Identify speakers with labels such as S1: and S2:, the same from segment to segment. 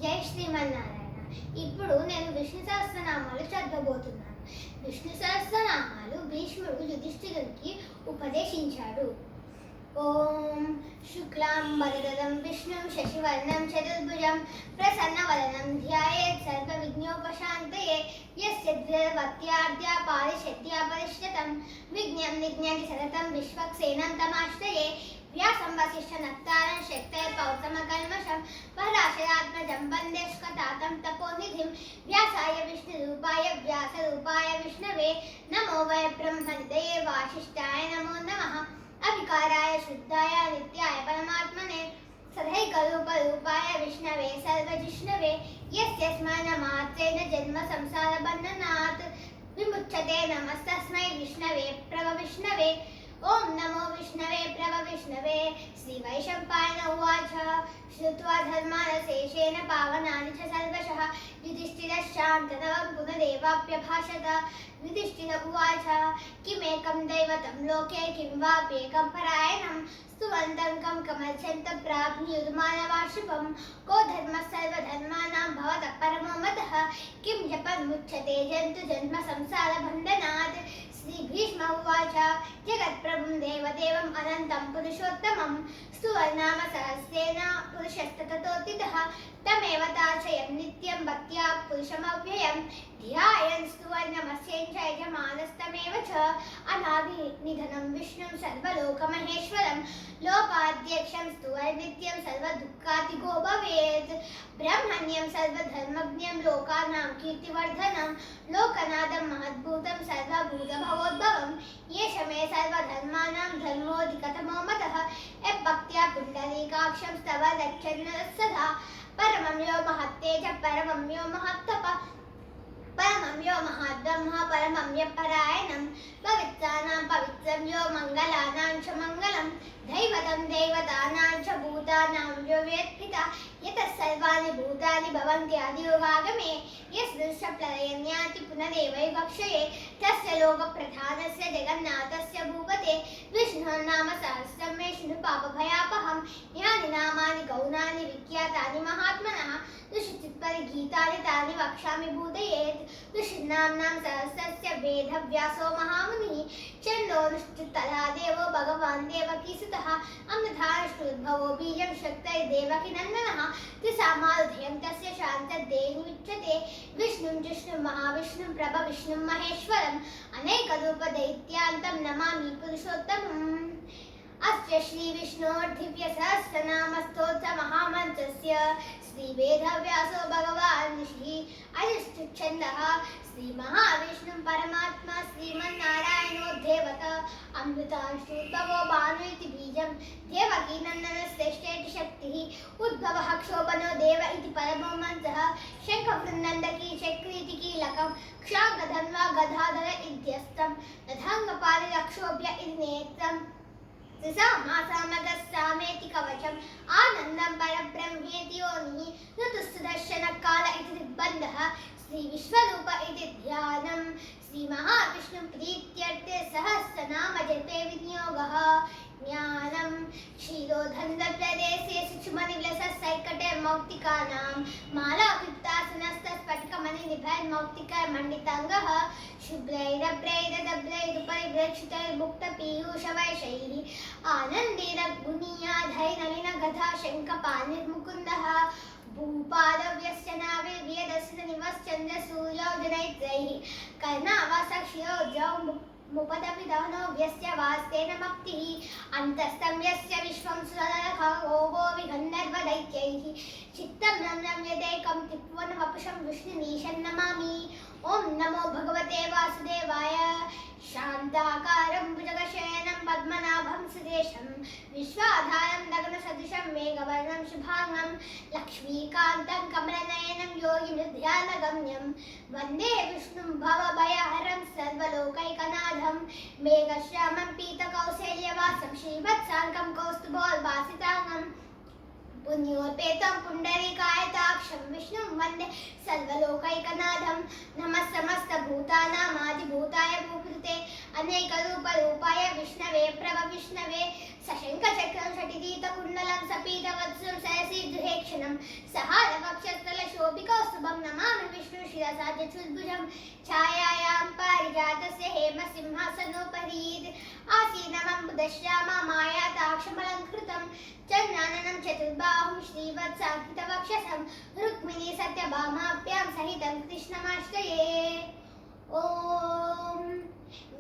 S1: జై శ్రీమన్నారాయణ. ఇప్పుడు నేను విష్ణు సహస్రనామాలు చదవబోతున్నాను. విష్ణు సహస్రనామాలు భీష్ముడు యుధిష్ఠిరునికి ఉపదేశించాడు. ఓం శుక్లాంబరధరం విష్ణుం శశివర్ణం చతుర్భుజం ప్రసన్నవదనం ధ్యాయేత్ సర్వవిఘ్నోపశాంతయే యస్య ద్విరవత్యాద్యా పారిషద్యా పరిష్యతం విఘ్నం నిఘ్నంతి సతతం విశ్వక్సేనం తమాశ్రయే వ్యాసం వసిష్ఠ నక్తారం శక్తయ పౌతమకల్మషం పరాశరాత్మజం వందే స్కతాతం తపోనిధిం వ్యాసాయ విష్ణురూపాయ వ్యాసరూపాయ విష్ణవే నమో వై బ్రహ్మనిధయే వాసిష్ఠాయ నమో నమః అవికారాయ శుద్ధాయ నిత్యాయ పరమాత్మనే సదైకరూపరూపాయ విష్ణవే సర్వజిష్ణవే యస్య స్మరణమాత్రేణ జన్మ సంసార బంధనాత్ విముచ్యతే నమస్తస్మై విష్ణవే ప్రభ విష్ణవే. ఓం నమో విష్ణవే ప్రభ విష్ణవే. శ్రీ వైశంపాయన ఉవాచ శ్రుత్వా ధర్మానశేషేణ పావనాని చ సర్వశః యుధిష్ఠిరశ్చాంతనవం పునరేవాప్యభాషత. యుధిష్ఠిర ఉవాచ కిమేకం దైవతం లోకే కిం వాప్యేకం పరాయణం స్తువంతం కం కమర్చంత ప్రాప్నుయుర్మానవాశుభం కో ధర్మః సర్వధర్మాణాం భవతః పరమో మతః కిం జపన్ముచ్యతే జంతు జన్మ సంసార బంధనాత్. శ్రీ భీష్మ ఉవాచ జగత్ప్రభుం దేవదేవం అనంతం పురుషోత్తమం స్తువర్నామ సహస్రేణ పురుషస్తతోత్థితః తమేవ తాచయం నిత్యం భక్త్యా పురుషమవ్యయం ధ్యాయన్ స్తువర్ణమస్యేన యజమానస్తమేవ చ అనాది నిధనం విష్ణుం సర్వలోకమహేశ్వరం లోకాధ్యక్షం స్తువర్నిత్యం సర్వదుఃఖాతిగో భవేత్ బ్రహ్మణ్యం సర్వధర్మజ్ఞం లోకానాం కీర్తివర్ధనం లోకనాథం మహద్భూతం సర్వభూతభవోద్భవం ఏషమే సర్వధర్మానాం ధర్మోధికతమో మతః యద్భక్త్యా పుండరీకాక్షం స్తవ రక్షన్న సదా పరమం యో మహత్తేజ పరమం యో మహత్తప పరమం యో మహాబ్రహ్మ పరమం యపరాయణం పవిత్రానాం పవిత్రం యో మంగళానాం చ మంగళం దైవతం దైవతానాం చ భూతానాం యో వేత్పిత యతః సర్వాణి భూతాని భవంతి ఆదియోగాగమే యస్మిన్ ప్రళయం యాతి పునరేవైవక్షయే తస్య లోకప్రధానస్య జగన్నాథస్య భూపతే విష్ణోర్నామ సహస్రం మే శృణు పాపభయాపహం యాని నామాని గౌణాని విఖ్యాతాని మహాత్మనః ఋషిచిత్పరిగీతాని తాని వక్ష్యామి భూతయేత్ ఋషీణాం సహస్రస్య వేదవ్యాసో మహామునిః చందోనుష్ఠుతలా దేవో భగవాన్ దేవకీసుతః అమృతానుష్ఠుద్భవో బీజం శక్తైర్దేవకీనందనः త్రిసామారుధ్యం తస్య శాంతదేహి విచ్యతే విష్ణుం జిష్ణుం మహావిష్ణుం ప్రభ విష్ణుం మహేశ్వరం అనేకరూపదైత్యాంతం నమామి పురుషోత్తమం. అస్య శ్రీ విష్ణోర్దివ్య సహస్రనామస్తోత్ర మహామంత్రస్య శ్రీ వేదవ్యాసో భగవాన్ ఋషి అధిష్ఠిచ్ఛందః శ్రీ మహావిష్ణుం పరమాత్మ శ్రీమన్నారాయణో దేవత అమృతాంశుద్భవో భాను ఇతి బీజం దేవకీ నందన శ్రేష్ఠేతి శక్తిః ఉద్భవః క్షోభనో దేవ ఇతి పరమో మంత్రః శంఖవృన్నందకీ చక్రీతి కీలకం క్షాంగధన్వా గదాధర ఇత్యస్తం రథాంగపాలి రక్షోభ్య ఇది నేత్రం సామేతి కవచం ఆనందం పరబ్రహ్మేతి యోనిః ఋతుసుదర్శన కాల ఇది దిగ్బంధః శ్రీ విశ్వరూప ఇది ధ్యానం శ్రీ మహావిష్ణు ప్రీత్యర్థే సహస్రనామ జపే వినియోగః. జ్ఞానం క్షీరోధంధ్రప్రదేశే శుచిమణివిలసైకటే మౌక్తికానాం మాలాభిత్తాసనస్తస్ఫటికమణినిభైర్మౌక్తికైర్మండితాంగః శుభ్రైరభ్రైరదభ్రైరుపరిభ్రక్షితైర్ముక్తపీయూషవైషైः ఆనందైరగ్గుణీయాధైర్నలినగధా శంఖపాణిర్ముకుందः భూపాదవ్యస్య నాభిర్వ్యదస్య నివశ్చంద్రసూర్యోజనైత్రైः కర్ణావాసక్షిరోజౌ ముపదపి దహనో వ్యస్య వాస్తేన మక్తిః అంతస్థం యస్య విశ్వం సురనరఖగోగో విగంధర్వదైత్యైః చిత్తం నమ్నం యదేకం త్రిభువన వపుషం విష్ణునీశం నమామి. ఓం నమో భగవతే వాసుదేవాయ. శాంతాకారం భుజగశయనం పద్మనాభం సురేశం విశ్వాధారం గగనసదృశం మేఘవర్ణం శుభాంగం లక్ష్మీకాంతం కమలనయనం యోగినిధ్యానగమ్యం వందే విష్ణుం భవభయహరం సర్వలోకైకనాథం మేఘశ్యామం పీతకౌశల్యవాసం శ్రీవత్సాంగం కౌస్తుభోద్భాసితాంగం పుణ్యోపేతం పుండరీకాయతాక్షం విష్ణుం వందే సర్వలోకైకనాథం నమః సమస్త భూతానామాదిభూతాయ భూకృతే అనేకరూపరూపాయ విష్ణవే ప్రభ విష్ణవే సశంఖచక్రం షటిదీతకుండలం సపీతవత్సం సయసీదృహేక్షణం సహారవక్షస్థల शिरसा छायायां पारिजातस्य हेमसिंहासनोपरि आसीनमम्बुदश्यामा मायाताक्षमलङ्कृतं चन्द्राननं चतुर्बाहुं श्रीवत्साङ्कितवक्षसं रुक्मिणी सत्यभामाभ्यां सहितं कृष्णमाश्रये। ॐ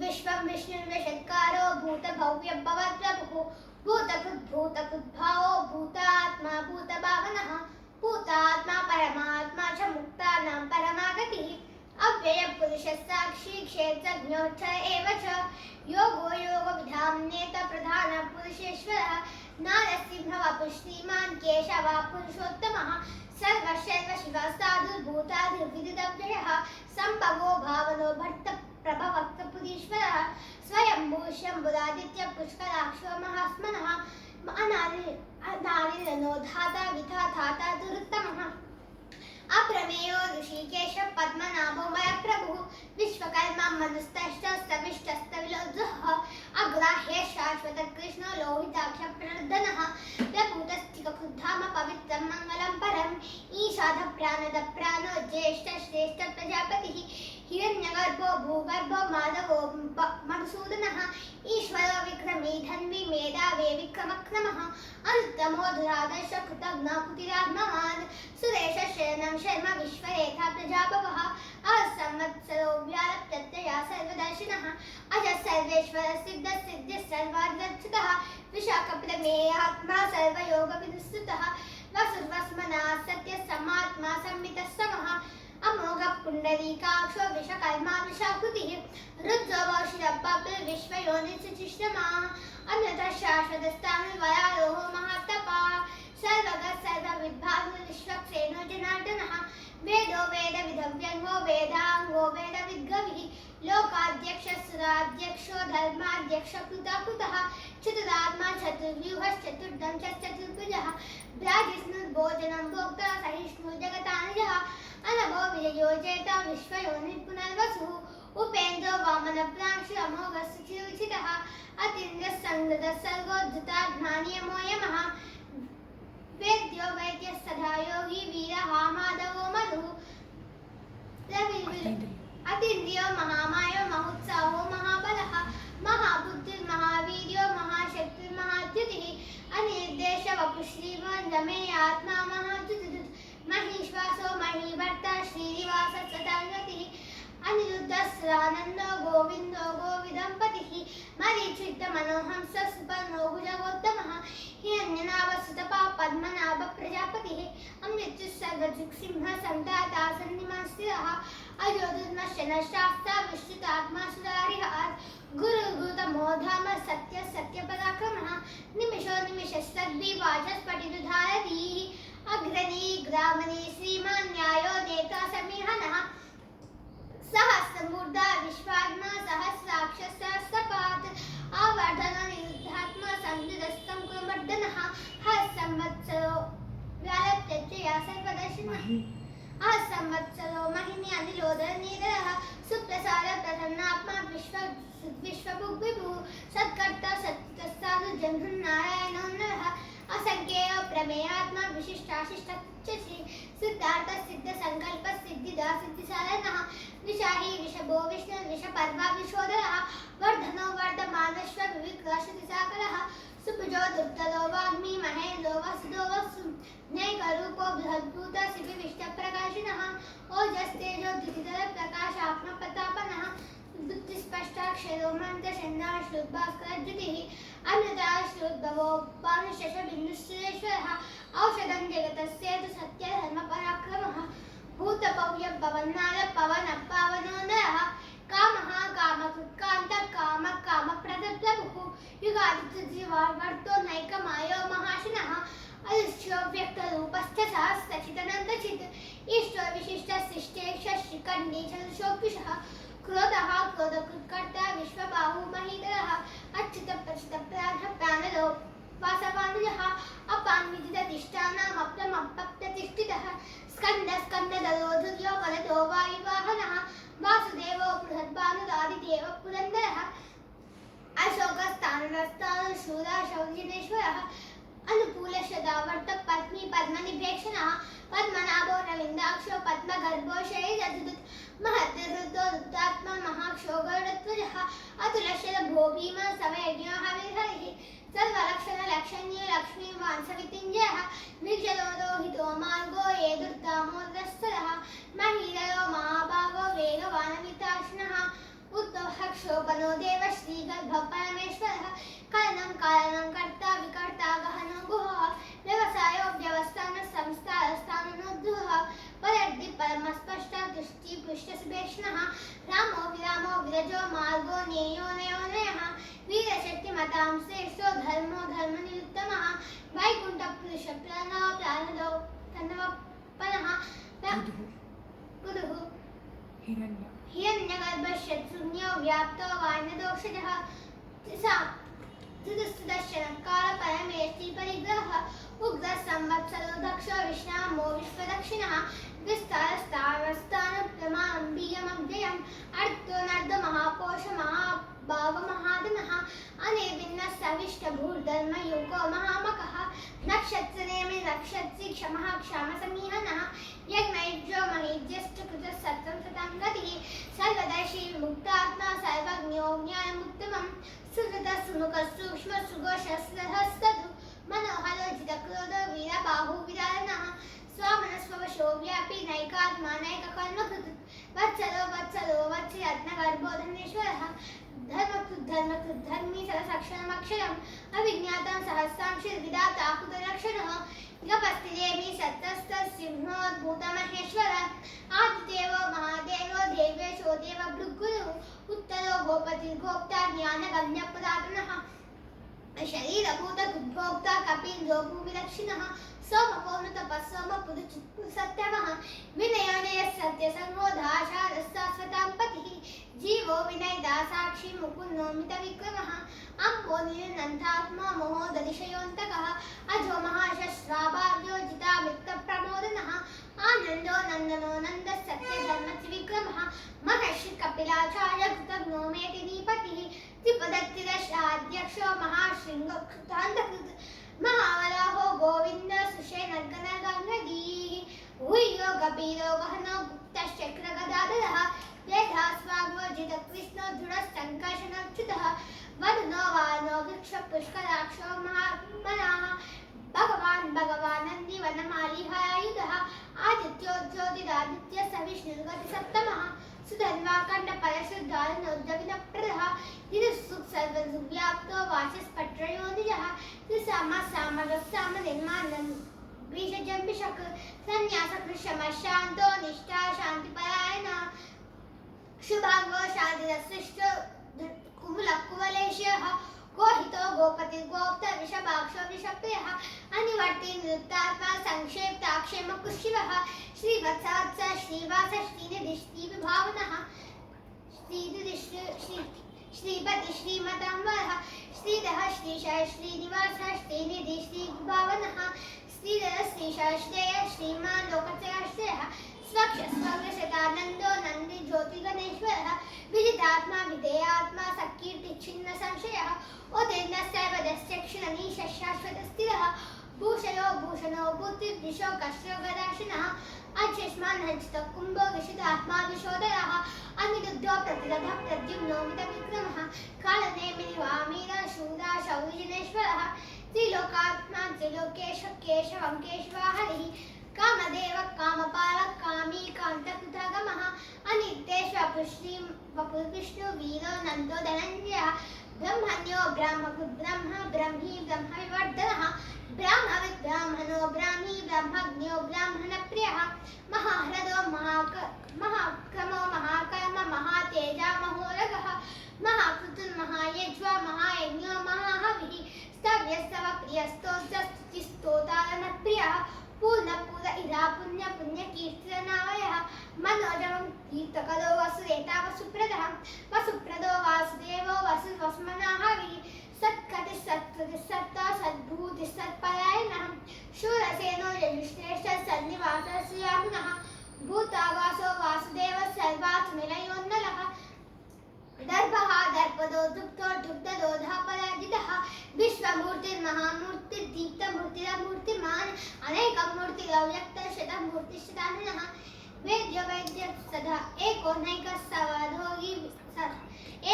S1: विश्वं विष्णुर्वषट्कारो भूतभव्यभवद्प्रभुः भूतकृद्भावो भूतात्मा भूतभावनः भूतात्मा परमात्मा च मुक्तानां परमागतिः अव्ययपुरुषः साक्षी क्षेत्रज्ञोऽक्षर एव च योगो योगविधाम्नेत प्रधानपुरुषेश्वरः नारसिंहवपुः श्रीमान् केशवः पुरुषोत्तमः सर्वशिवः साधुर्भूतादिर्विदितव्ययः सम्भवो भावनो भट्टप्रभवक्तपुरीश्वरः स्वयंभू शम्भुरादित्य पुष्कराक्षो महात्मनः अनादिनो धाता विधाता दुरुत्तमः अप्रमेयो ऋषिकेश पद्मनाभो मयप्रभुः विश्वकर्मा मनुस्तश्चस्तविष्टस्तविलोचः अग्राह्य शाश्वत कृष्णो लोहिताक्ष प्रणर्दनः प्रभूतस्थितखुद्धाम पवित्रं मङ्गलं परम् ईशाध प्राणो ज्येष्ठ श्रेष्ठ प्रजापतिः हिरण्यगर्भो भूगर्भो माधवो मधुसूदनः ईश्वरो विक्रमी धन्वी मेधावी विक्रमक्रमः अनुत्तमो धुरादर्श कृतघ्नकुटिरात्मवान् सुरेश शरणं शर्मा विश्वरेखा प्रजापवः असंवत्सरो व्यालप्रत्यया सर्वदर्शिनः अज सर्वेश्वर सिद्ध सिद्धिः सर्वार्थदर्शितः विशाखप्रमेयात्मा सर्वयोगविनुसृतः वसुर्वस्मना सत्यसमात्मा संवितः समः अमोघ पुण्डरीकाक्षो विश्वकर्मा विशाकृतिः रुद्रवौषिरपप्र विश्वयोनिश्चिश्रमा अन्यतः शाश्वतस्थाणुर्वरारोहो महातपा सर्वगः सर्वविद्भागो विश्वक्सेनो जनार्दनः वेदो वेदविदव्यङ्गो वेदाङ्गो वेदविद्गविः लोकाध्यक्षः सुराध्यक्षो धर्माध्यक्ष कृतः चतुरात्मा चतुर्व्यूहश्चतुर्दं च चतुर्भुजः भोजनं भोक्ता सहिष्णु जगतानिजः अनभो विजयो जेता विश्वयोनिः पुनर्वसुः उपेन्द्रो वामनप्रांशु अमोघस्थितिरुचितः अतीन्द्रः संगतः सर्गोद्धता ज्ञानियमो यमः वेद्यो वैद्यः सदा योगी वीरः माधवो मधुः अतीन्द्रियो महामायो महोत्साहो महाबलः महाबुद्धिर्महावीर्यो महाशक्तिर्महाद्युतिः अनिर्देशवपुः श्रीमान् रमेयात्मा महाद्युतिः महीश्वासो महीभर्ता श्रीनिवास सताङ्गतिः अनिरुद्धस्रानन्दो गोविन्दो गोविदम्पतिः मरीचित्तमनोहंस सुपर्णो भुजगोत्तमः हिरण्यनाभसुतपा पद्मनाभ प्रजापतिः अमृत्युः सर्वदृक्सिंह सन्ताता सन्निमास्थिरः अजोदुर्नश्यनशास्ता विश्रुतात्मा सुरारिः गुरुगुतमो धाम सत्य सत्यपराक्रमः निमिषो निमिषस्तद्विवाचस्फटितुधारतीः अग्रणी ग्रामणी श्रीमान् न्यायो नेता समीहनः सहस्रमूर्धा विश्वात्मा सहस्राक्षः सहस्रपात् आवर्धनो निरुद्धात्मा संविदस्तं कुर्मर्दनः हरसंवत्सरो व्यालत्यजया सर्वदर्शिनः असंवत्सरो महिनी अनिलोदनीधरः सुप्रसाद प्रसन्नात्मा विश्वभुग्विभुः सत्कर्ता सत्तस्साधु जन्मनारायणो नरः असंख्येयो प्रमेयात्मा विशिष्टाशिष्टच्चसि सिद्धार्थ सिद्ध संकल्प सिद्धिदा सिद्धिसाधनः विशाही विषभो विष्णु विषपर्वा विशोधरः वर्धनो वर्धमानश्व विविक्राशतिसाकरः सुभुजो दुर्धरो वाग्मी महेन्द्रो वसुदो वसु नैकरूपो बृहद्भूत शिविविष्टप्रकाशिनः ओजस्तेजो द्युतिधर प्रकाशात्मप्रतापनः बुद्धिस्पष्टाक्षरो मन्त्रषण्णाश्रुद्भास्करज्युतिः अमृताश्रुद्भवो पानुशशबिन्दुश्रेश्वरः औषधं जगतस्येतु सत्यधर्मपराक्रमः भूतपव्यभवन्नाद पवनपावनो नरः कामः कामकृत्कान्तः कामप्रदप्रभुः युगादित्युज्जीवर्तो नैकमायो महाशिनः अदृश्यो व्यक्तरूपश्च सहस्रचितनन्दचित् ईश्वरो विशिष्टशिष्टेक्षः श्रीकण्डी चतुर्षोऽपिशः क्रोधः क्रोधकृत्कर्ता विश्वबाहु महीधरः अच्युतप्रचितप्राणो वासवानुजः अपान्विदिततिष्ठानामप्रमप्रतिष्ठितः स्कन्दधरो धुर्यो वरदो वायुवाहनः वासुदेवो बृहद्भानुरादिदेवः पुरन्दरः अशोकस्तानस्थानशूरा शौर्यनेश्वरः अनुकूलशदावर्त पत्नी पद्मनिभेक्षणः पद्मनाभो रविन्दाक्षो पद्मगर्भो शैलधृत् महद्दृतो महाक्षो गरुडध्वजः अतुलशरभो भीमः समयज्ञो हविर्हरिः सर्वलक्षणलक्षण्यो लक्ष्मीवान् सवितिञ्जयः वीक्षलोहितो मार्गो ये दुर्दामोदरस्तरः महीरयो महाभागो वेगवानमिताश्नः उद्धवक्षोपनो देव श्रीगर्भः परमेश्वरः कारणं कर्ता विकर्ता गहनो गुहः व्यवसायो व्यवस्थानः संस्थानस्थानोद्धुः परद्धि परमस्पष्टः दृष्टिपुष्टसुभेक्ष्णः रामो विरामो विरजो मार्गो नेयो नयोनयः वीरशक्तिमतां श्रेष्ठो धर्मो धर्मनिरुत्तमः वैकुण्ठपुरुषप्रणवप्राणदो प्रणवपनः कुरुः हिरण्यगर्भशत्रुघ्नो व्याप्तो वानदोषजः कालपरमेष्टिपरिग्रहः उग्रसंवत्सरो दक्षो विष्णामो विश्वदक्षिणः विस्तारस्तावस्तानप्रमाम्बियमव्ययम् अर्धो नर्दमहाकोशमहाभागमहाधनः अनेभिन्नः सविष्टभूर्धर्मयुगो महामकः नक्षत्रनेमि नक्षत्री क्षमः क्षामसमीहनः यज्ञैर्यो महीज्यष्टकृतः सत्यं सतं गतिः सर्वदर्शी मुक्तात्मा सर्वज्ञो ज्ञानमुत्तमम् सुकृतः सुमुखः सूक्ष्मः सुगोषस्रहस्ततु मनोहरो जितक्रोधो वीरबाहुविदारणः स्वामनस्ववशो व्यापी नैकात्मा नैककर्मकृत् वत्सलो वत्सलो वत्सरत्नगर्भो धनेश्वरः धर्मकृत् धर्मी सरसक्षरमक्षरम् अविज्ञातं सहस्रांशिर्विधाता कुतलक्षणः गपस्तिदेवी सत्तस्तसिंहोद्भूतमहेश्वरः आदिदेवो महादेवो देवेशो देवभृद्गुरुः उत्तरो गोपतिर्गोप्ता ज्ञानगम्यपदात्मनः शरीरभूतभोक्ता कपीन्द्रो भूमिदक्षिणः सोमपौर्णतपस्सोमपुरुसत्यमः विनयोनयः सत्यसङ्गोधाशारस्सास्वतां पतिः जीवो विनयदा साक्षी मुकुन्दोमितविक्रमः अम्बो निरनन्तात्मा मोहोदतिशयोऽन्तकः अजो महाशस्त्राभार्यो जितामिक्तप्रमोदनः आनन्दो नन्दनो नन्दः सत्यधर्मत्रिविक्रमः महर्षि कपिलाचार्य कृतघ्नो मेदिनीपतिः त्रिपदत्तिदशाध्यक्षो महाशृङ्गकृतान्तकृत् महावराहो गोविन्द सुषेणर्गणगङ्गदीः भूयो गभीरो गहनो गुप्तश्चक्रगदाधरः वेदास्वाग्वजितकृष्णो दृढसङ्कर्षणच्युतः वदनो वानो वृक्षपुष्कराक्षो महात्मनः भगवान् नन्दिवनमालिहायुधः आदित्यो ज्योतिरादित्य सविष्णुर्गतिसप्तमः सुधन्वाकण्डपरशुद्धारनोद्यविनप्रदः दिनसुखसर्वसुव्याप्तो वाचस्पत्रयोनिजः त्रिसामसामगस्सामनिर्माणं बीजजम्बिषक् सन्न्यासकृशमशान्तो निष्ठा शान्तिपरायणः शुभाङ्गो शान्तिरसृष्टो कुमुलकुवलेशः गोहितो गोपतिर्गोप्ता वृषभाक्षो वृषप्रियः अनिवर्ति निरुक्तात्मा संक्षेप्ताक्षेमकुशिवः श्रीवत्सवत्स श्रीवास श्रीनिधिश्रीविभावनः श्रीपति श्रीमतांवरः श्रीधः श्रीशः श्रीनिवासः श्रीनिधि श्रीविभावनः श्रीधर श्रीशः श्रेय श्रीमान् लोकत्रयाश्रयः स्वक्षस्वग्रशतानन्दो नन्दी ज्योतिगणेश्वरः विजितात्मा विधेयात्मा सकीर्तिच्छिन्न संशयः उदीर्णः सर्वदस्यक्षणनीशः शाश्वतस्थिरः भूषयो भूषणो बुद्धिर्दिशो कश्यो गदाशिनः अचष्मान्हञ्चितो कुम्भो विशुद्धात्मा विशोदरः अनिरुद्धो प्रतिरथः प्रद्युम्नो मितविक्रमः कालनेमिनिवामीरः शूरा शौर्यजनेश्वरः त्रिलोकात्मा त्रिलोकेश केशवं केशवः हरिः कामदेव कामपालः कामी कान्तकृतगमः अनित्येश्वपुश्रीं वपुर्विष्णु वीरो नन्दो धनञ्जयः ब्रह्मण्यो ब्रह्मकृद्ब्रह्म ब्रह्मी ब्रह्मविवर्धनः ब्राह्मविद् ब्राह्मणो ब्राह्मी ब्रह्मज्ञो ब्राह्मणप्रियः महाह्रदो महाक्रमो महाकर्म महातेजा महोरगः महाकृतुर्महायज्वा महायज्ञो महाहविः स्तव्यस्तवप्रियस्तोत्रस्तुतिस्तोतारणप्रियः पूर्णपूर इरा पुण्य पुण्यकीर्तनावयः मनोजवं तीर्थकरो वसुदेता वसुप्रदः वसुप्रदो वासुदेवो वसुवस्मनाहविः सत्कटिः सत्कृतिः सत्ता सद्भूतिः सत्परायणः शूरसेनो यजुश्रेष्ठः सन्निवासः श्रीरामनः भूतावासो वासुदेवः सर्वात्मनिलयोन्नलः दर्भः दर्पदो दुग्धो दुग्धदोधः पराजितः विश्वमूर्तिर्महामूर्तिर्दीप्तमूर्तिरमूर्तिमान् अनेकमूर्तिरव्यक्तशतः मूर्तिश्चिताननः वेद्य वैद्य सदा एको नैकः सवधोगी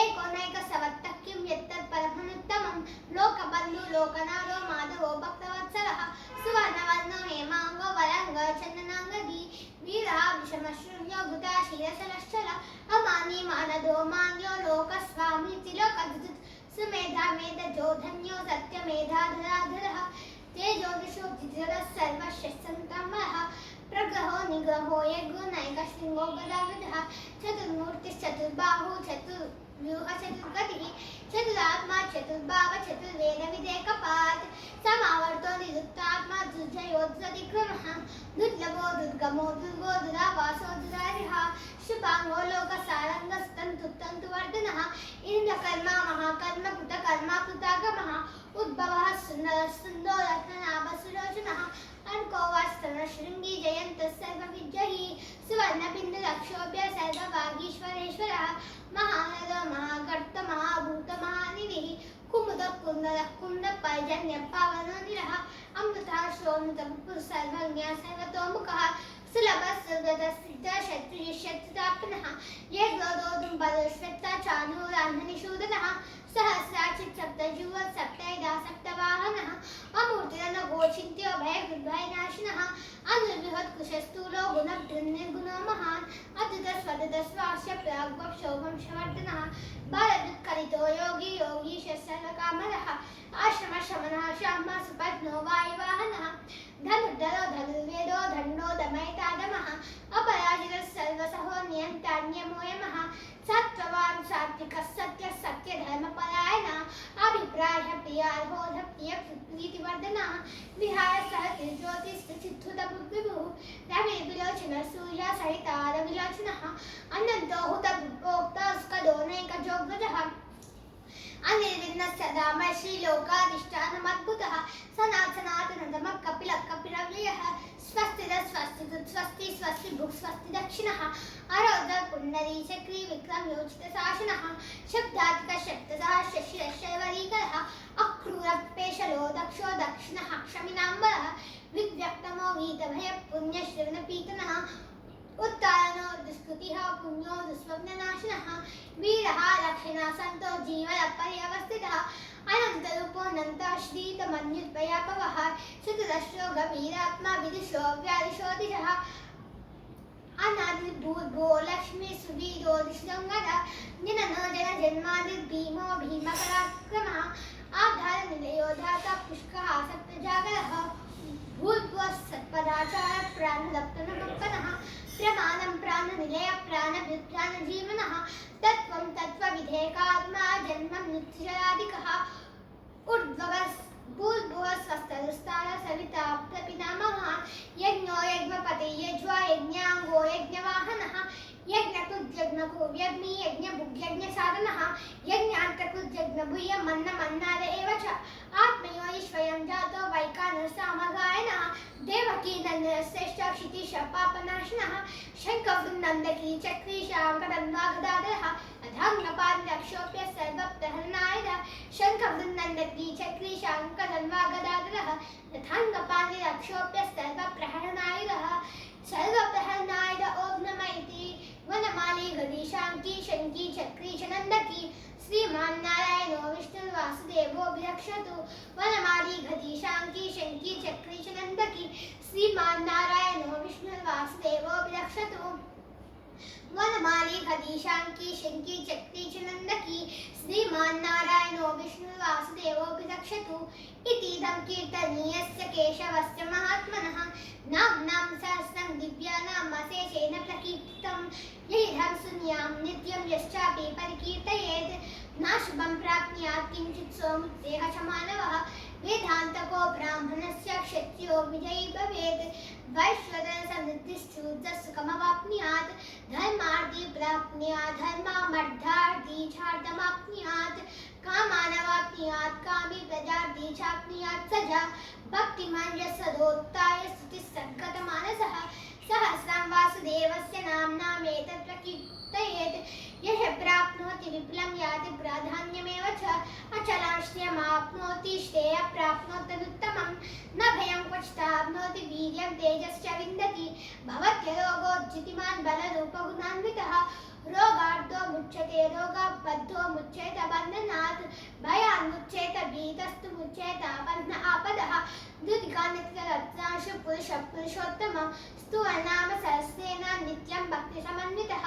S1: एको नैकः सवत्तः किं यत्तत् परमनुत्तमं लोकबन्धु लोकनाथो माधवो भक्तवत्सलः सुवर्णवर्णो हेमाङ्गो वरङ्गः चन्दनाङ्गदी वीरः विषमशृङ्गो गुदाशीलशलश्चल अमानी मानदो मान्यो लोकस्वामी त्रिलोकदुत् सुमेधा मेधजो धन्यो सत्यमेधाधराधरः तेजोदिशो जितरः सर्वशस्त्रसंतमः प्रग्रहो निग्रहो यज्ञो नैकशृङ्गो गदागदः चतुर्मूर्तिश्चतुर्बाहु चतुर्व्यूह चतुर्गतिः चतुरात्मा चतुर्भाव चतुर्वेदविदेकपात् समावर्तो निरुक्तात्मा दुर्जयोद्धतिक्रमः दुर्लभो दुर्गमो दुर्गो दुरावासो दुरारिः शुभाङ्गो लोकसारङ्गस्तन्तुतन्तुवर्धनः इन्द्रकर्मा महाकर्म कृतकर्मा कृतागमः उद्भवः सुन्दरः सुन्दो रत्ननाभसुलोचनः अर्कोवास्तनशृङ्गी जयन्तः सर्वविजयी सुवर्णबिन्दुरक्षोभ्य सर्वभागीश्वरेश्वरः महानदो महाकर्त महाभूत महानिधिः कुमुदः कुन्दरः कुन्दपर्जन्यः पावनोनिरः अमृतः श्रोणुतः सर्वज्ञः सर्वतोमुखः सुलभः सुहृदः सिद्धः शत्रुजिशत्रुतापनः यज्ञोदोदुम्बरश्वेता चाणूरान्धनिषूदनः सहस्राचित् सप्तजुव सप्तैदा सप्तवाहनः अमूर्तिरनघोचिन्त्यो भयकृद्भयनाशिनः अनुबृहत्कुशस्थूलो गुणब्रह्मनिर्गुणो महान् अद्भुतस्वदस्वास्य प्राग्वक्षोभंशवर्धनः भारदुत्कलितो योगी योगीश सर्वकामरः आश्रमशमनः श्यामः सुपत्नो वायुवाहनः धनुर्धरो धनुर्वेदो दण्डो दमयतादमः अपराजितः सर्वसहो नियन्तान्यमोयमः सत्त्ववान् सात्विकः सत्यः सत्यधर्मपरायणः अभिप्रायः प्रियार्होध प्रियप्रीतिवर्धनः विहाय सह ज्योतिश्चित्तबुद्धिभुः रविर्विलोचनः सूर्यः सहिता रविलोचनः अनन्तो हुतभोक्तास्कदोनैकजोग्रजः अनिर्विघ्नः सदा श्रीलोकाधिष्ठानमद्भुतः सनातनदमः कपिलः कपिलव्ययः स्वस्तिरः स्वस्तिकृत् स्वस्ति स्वस्ति भुक् स्वस्ति दक्षिणः आरोग्य पुण्डरीचक्री विक्रम योजितशासनः शब्दात्मकः शब्दसः शशिरश्शैवरीकरः अक्रूरपेशलो दक्षो दक्षिणः क्षमिनाम्बरः विव्यक्तमो वीतभयः पुण्यश्रवणपीतनः उत्तारणो दुष्कृतिः पुण्यो दुःस्वप्ननाशिनः वीरः लक्षिणः सन्तो जीवनपर्यवस्थितः अनन्तरूपोऽनन्तः श्रीतमन्युत्पयापवः चतुरश्रो गभीरात्मा विदुषो व्यादिशोदिशः अनादिर्भूर्भो लक्ष्मी सुवीरो दिशङ्गदः जननो जनजन्मादिर्भीमो भीमपराक्रमः आधारनिलयो धाता पुष्कः सप्तजागरः भूर्भुवः सत्पदाचार प्राणदप्तनमप्पनः प्रमाणं प्राणनिलय प्राणविप्राणजीवनः तत्त्वं तत्त्वविधेयकात्मा जन्मं मृत्युजरादिकः ऊर्ध्वगः भूर्भुवः स्वस्तरुस्तार सविता प्रपितामहः यज्ञो यज्ञपते यज्वा यज्ञाङ्गो यज्ञवाहनः यज्ञकृद्यज्ञको यज्ञभुग्यज्ञसाधनः यज्ञान्तकृद्यज्ञभूयमन्नमन्नाद एव च आत्मयो ईश्वरं जातो वैकानसामगायनः देवकी नन्दनश्रेष्ठः क्षितिशः पापनाशनः शङ्खवृन्नन्दकी चक्रीशाङ्करन्वागदाधरः अधाङ्गपादरक्षोप्य सर्वप्रहरणायः शङ्खवृन्नन्दकी चक्रीशाङ्करन्वागदाधरः तथाङ्गपादरक्षोप्य सर्वप्रहरणायः सर्वप्रहरणाय ओम नमः इति वनमाली गदीशांकी शंकी चक्री च नंदकी श्रीमान नारायणो विष्णुर्वासुदेवो विरक्षतु वनमाली गदीशांकी शंकी चक्री च नंदकी श्रीमान नारायणो विष्णुर्वासुदेवो विरक्षतु वनमाली गदीशांकी शंकी चक्री च नंदकी श्रीमान नारायणो विष्णुर्वासुदेवो विरक्षतु इतीदं कीर्तनीयस्य केशवस्य महात्मनः नाम्नां सहस्रं दिव्यानामशेषेण प्रकीर्तितं यदिदं शून्यं नित्यं यश्चापि परिकीर्तयेत् नाशुभं प्राप्नुयात् किञ्चित् सोमुत्तेह च मानवः वेदान्तको ब्राह्मणस्य क्षत्रियो विजयी भवेत् वैश्वदेवसमृद्धिश्चूर्जसुखमवाप्नुयात् धर्मार्थी प्राप्नुयात् धर्मामर्थार्थी चार्थमाप्नुयात् कामानवाप्नुयात् कामी प्रजार्थी चाप्नुयात् सजा भक्तिमान् यस्सदोत्ताय स्तुतिस्सद्गतमानसः सहस्रं वासुदेवस्य नाम्नामेतत् प्रकीर्तयेत् यः प्राप्नोति विपुलं याति प्राधान्यमेव च चलांश्रियमाप्नोति श्रेयः प्राप्नोति तदुत्तमं न भयं क्वचिदाप्नोति वीर्यं तेजश्च विन्दति भवत्यरोगोज्जितिमान् बलरूपगुणान्वितः रोगार्धो मुच्यते रोगाबद्धो मुच्येत बन्धनात् भयान्मुच्येत भीतस्तु मुच्येत बन्ध आपदः द्युतिकानित्यरत्नांशु पुरुषः पुरुषोत्तमः स्तुवनाम सहस्रेण नित्यं भक्तिसमन्वितः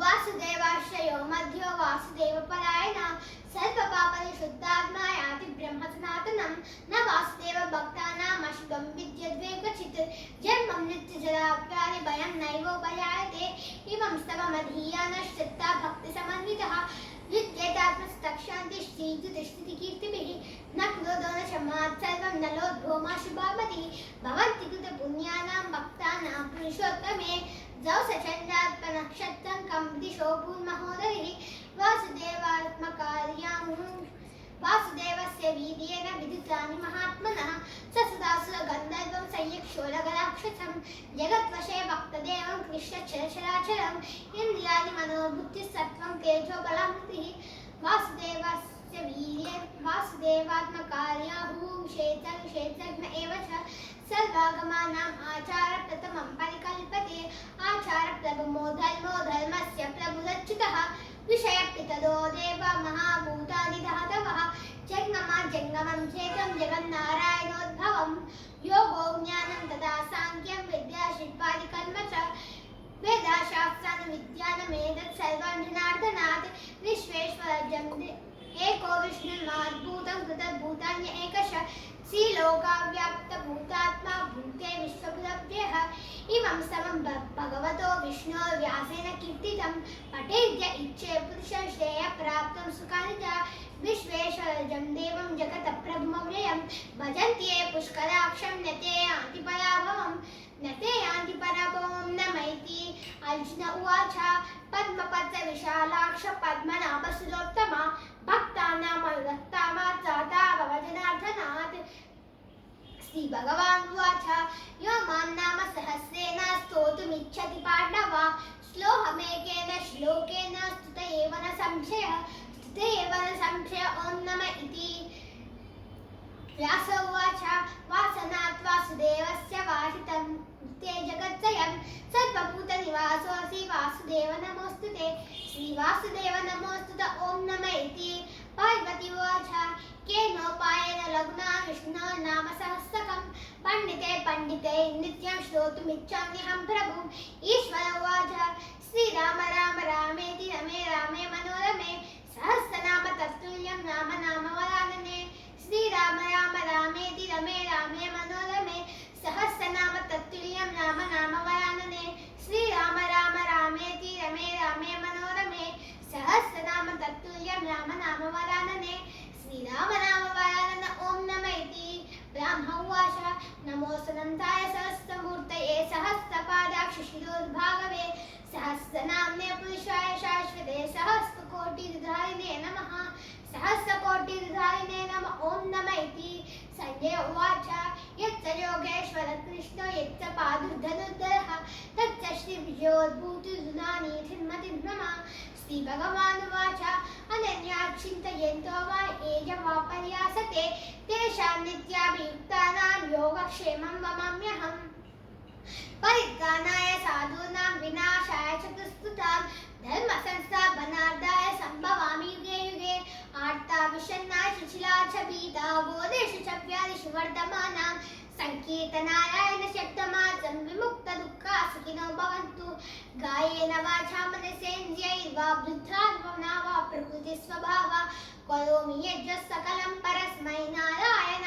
S1: वासुदेवाश्रयो मध्यो वासुदेवपरायणः सर्वपापनिषुद्धात्मा याति ब्रह्मसनातनं न वासुदेव भक्तानामशुभं विद्यद्वेकचित् जन्मं नित्यजराप्यानि भयं नैवोपजायते इमं स्तवमधीयानश्चित्ता भक्तिसमन्वितः युध्येतात्मस्तक्षान्ति श्रीजुतिष्ठितिकीर्तिभिः न क्रोधो न क्षमात् सर्वं न लोभो शुभामतिः भवन्ति कृतपुण्यानां भक्तानां पुरुषोत्तमे जौ सचन्द्रात्मनक्षत्रं कं दिशो भूर्महोदरिः वासुदेवस्य वीर्येण विदितानि महात्मनः स सुदासुरगन्धर्वं संयक्षोरगराक्षसं जगद्वशे भक्तदेवं कृष्णचरचराचरम् इन्द्रियाणि मनोबुद्धिसत्त्वं तेजोबलमतिः वासुदेवात्मकार्याहूं क्षेत्रज्ञ एव च सर्वागमानाम् आचारप्रथमं परिकल्पते आचारप्रभुमो धर्मस्य प्रभुरच्युतः विषयपितदो देव महाभूतादिधातवः जङ्गमं चेतं जगन्नारायणोद्भवं योगो ज्ञानं तथा साङ्ख्यं विद्या शिल्पादिकर्म च वेदाशास्त्रानुविद्यानमेतत् सर्वं जनार्दनात् विश्वेश्वरजं एको विष्णुर्माद्भूतं कृतभूतान्य एकशः श्रीलोकाव्याप्तभूतात्मा भूते विश्वभुरव्ययः इमं समं भगवतो विष्णोर्व्यासेन कीर्तितं पठेद्य इच्छे पुरुषं श्रेयः प्राप्तं सुखानि च विश्वेश्वरजं देवं जगत्प्रभुमव्ययं भजन्ति ये पुष्कराक्षं न ते यान्ति पराभवं न मैति अर्जुन उवाच पद्मपत्रविशालाक्ष पद्मनाभसुरोत्तमा भक्तानामनुरक्तामा जाता भवजनार्दनात् श्रीभगवान् उवाच यो मां नाम सहस्रेण स्तोतुमिच्छति पाण्डव श्लोकमेकेन श्लोकेन स्तुत एव न संशयः ॐ नमः इति व्यास उवाच वासनात् वासुदेवस्य वासितं ते जगत्त्रयं सर्वभूतनिवासोऽसि वासुदेव नमोऽस्तुते श्रीवासुदेव नमोऽस्तुते ॐ नमः इति पार्वती उवाच केनोपायेन लघुना विष्णो नाम सहस्रकं पंडिते नित्यं श्रोतुमिच्छाम्यहं प्रभुम् ईश्वर उवाच श्रीराम राम रामेति रमे रामे मनोरमे सहस्रनाम तत्तुल्यं नाम वरानने श्रीराम राम रामेति रमे रामे मनोरमे सहस्रनाम तत्तुल्यं नाम वरानने श्रीराम राम रामेति रमे रामे मनोरमे सहस्रनाम तत्तुल्यं नाम वरानने श्रीराम नाम वरानन ॐ नमः इति ब्रह्म उवाच नमो सनन्ताय सहस्रमूर्तये सहस्रपादाक्ष शिरोद्भागवे सहस्रनाम्ने पुरुषाय शाश्वते सहस्रकोटिधारिणे नमः सहस्रकोटिधारिणे नमः ॐ नमः इति संजय उवाच यच्च योगेश्वर कृष्णो यच्च पादुर्धनुर्धरः तच्च श्रीविजयोद्भूतिर्धुनानीतिर्मतिं नमः श्रीभगवान् उवाच अनन्यात् चिन्तयन्तो वा ये वा पर्यासते तेषां नित्याभियुक्तानां योगक्षेमं वमाम्यहम् परित्राणाय साधूनां विनाशाय च दुष्कृतां धर्मसंस्थापनार्थाय सम्भवामि युगे युगे आर्ताविषन्नाय सुशीला च भीता गोदेषु च व्याधिषु वर्धमानां संकीर्तनारायण शब्दमात्रं विमुक्तदुःखा सुखिनो भवन्तु गायेन वाचा मनसेन्द्रियैर्वा वृद्धात्मना वा प्रकृतिस्वभावा करोमि यज्ञः सकलं परस्मै नारायण